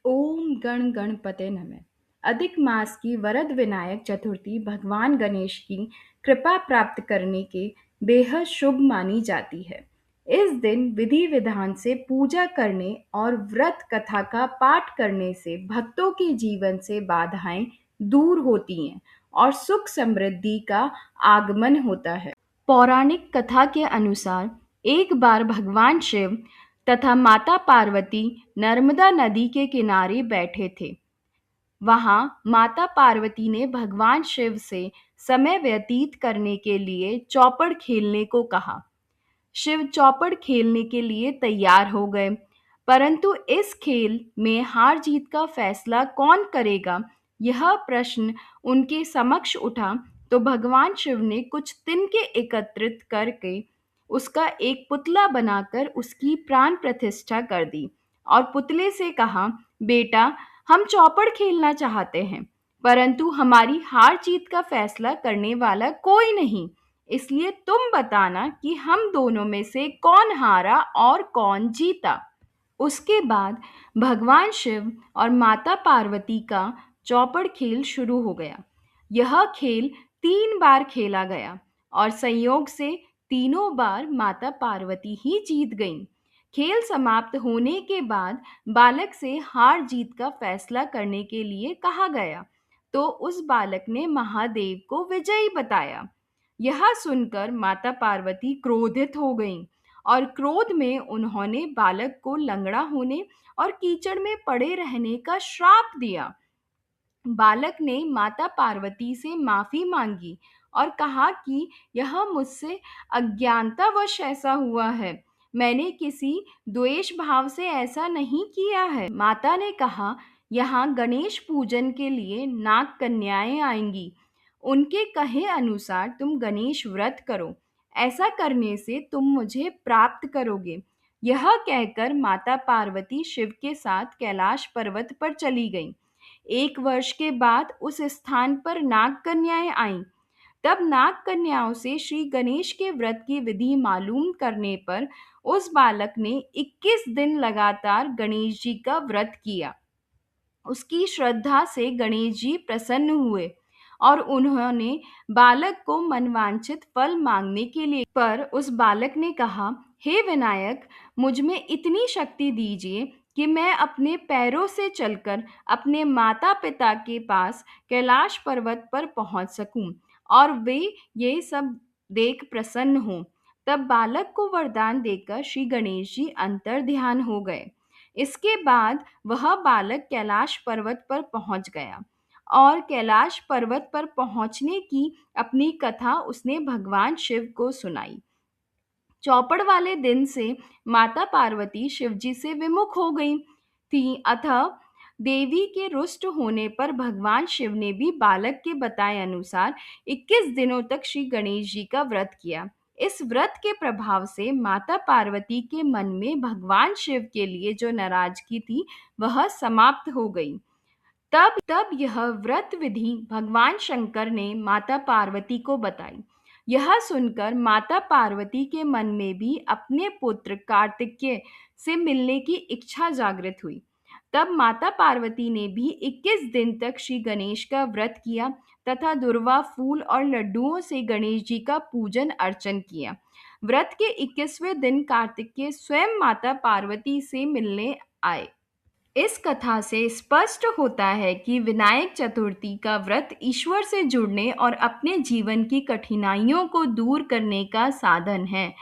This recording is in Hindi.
ओम गण गणपते नमः। अधिक मास की वरद विनायक चतुर्थी भगवान गणेश की कृपा प्राप्त करने के बेहद शुभ मानी जाती है। इस दिन विधि विधान से पूजा करने और व्रत कथा का पाठ करने से भक्तों के जीवन से बाधाएं दूर होती हैं और सुख समृद्धि का आगमन होता है। पौराणिक कथा के अनुसार एक बार भगवान शिव तथा माता पार्वती नर्मदा नदी के किनारे बैठे थे। वहां माता पार्वती ने भगवान शिव से समय व्यतीत करने के लिए चौपड़ खेलने को कहा। शिव चौपड़ खेलने के लिए तैयार हो गए, परंतु इस खेल में हार जीत का फैसला कौन करेगा, यह प्रश्न उनके समक्ष उठा। तो भगवान शिव ने कुछ तिनके एकत्रित करके उसका एक पुतला बनाकर उसकी प्राण प्रतिष्ठा कर दी और पुतले से कहा, बेटा, हम चौपड़ खेलना चाहते हैं, परंतु हमारी हार जीत का फैसला करने वाला कोई नहीं। इसलिए तुम बताना कि हम दोनों में से कौन हारा और कौन जीता। उसके बाद भगवान शिव और माता पार्वती का चौपड़ खेल शुरू हो गया। यह खेल 3 बार खेला गया और संयोग से तीनों बार माता पार्वती ही जीत गईं। खेल समाप्त होने के बाद बालक से हार जीत का फैसला करने के लिए कहा गया, तो उस बालक ने महादेव को विजयी बताया। यह सुनकर माता पार्वती क्रोधित हो गईं और क्रोध में उन्होंने बालक को लंगड़ा होने और कीचड़ में पड़े रहने का श्राप दिया। बालक ने माता पार्वती से माफी मांगी और कहा कि यह मुझसे अज्ञानतावश ऐसा हुआ है। मैंने किसी द्वेष भाव से ऐसा नहीं किया है। माता ने कहा, यहाँ गणेश पूजन के लिए नाग कन्याएं आएंगी। उनके कहे अनुसार तुम गणेश व्रत करो। ऐसा करने से तुम मुझे प्राप्त करोगे। यह कहकर माता पार्वती शिव के साथ कैलाश पर्वत पर चली गईं। 1 वर्ष के बाद उस स्थान पर नाग कन्याएं आईं। तब नाग कन्याओं से श्री गणेश के व्रत की विधि मालूम करने पर उस बालक ने 21 दिन लगातार गणेश जी का व्रत किया। उसकी श्रद्धा से गणेश जी प्रसन्न हुए और उन्होंने बालक को मनवांछित फल मांगने के लिए, पर उस बालक ने कहा, हे विनायक, मुझ में इतनी शक्ति दीजिए कि मैं अपने पैरों से चलकर अपने माता पिता के पास कैलाश पर्वत पर पहुंच सकूं और वे ये सब देख प्रसन्न हों। तब बालक को वरदान देकर श्री गणेश जी अंतर ध्यान हो गए। इसके बाद वह बालक कैलाश पर्वत पर पहुंच गया और कैलाश पर्वत पर पहुंचने की अपनी कथा उसने भगवान शिव को सुनाई। चौपड़ वाले दिन से माता पार्वती शिवजी से विमुख हो गई थी, अतः देवी के रुष्ट होने पर भगवान शिव ने भी बालक के बताए अनुसार 21 दिनों तक श्री गणेश जी का व्रत किया। इस व्रत के प्रभाव से माता पार्वती के मन में भगवान शिव के लिए जो नाराजगी थी वह समाप्त हो गई। तब तब यह व्रत विधि भगवान शंकर ने माता पार्वती को बताई। यह सुनकर माता पार्वती के मन में भी अपने पुत्र कार्तिकेय से मिलने की इच्छा जागृत हुई। तब माता पार्वती ने भी 21 दिन तक श्री गणेश का व्रत किया तथा दुर्वा फूल और लड्डुओं से गणेश जी का पूजन अर्चन किया। व्रत के 21वें दिन कार्तिकेय स्वयं माता पार्वती से मिलने आए। इस कथा से स्पष्ट होता है कि विनायक चतुर्थी का व्रत ईश्वर से जुड़ने और अपने जीवन की कठिनाइयों को दूर करने का साधन है।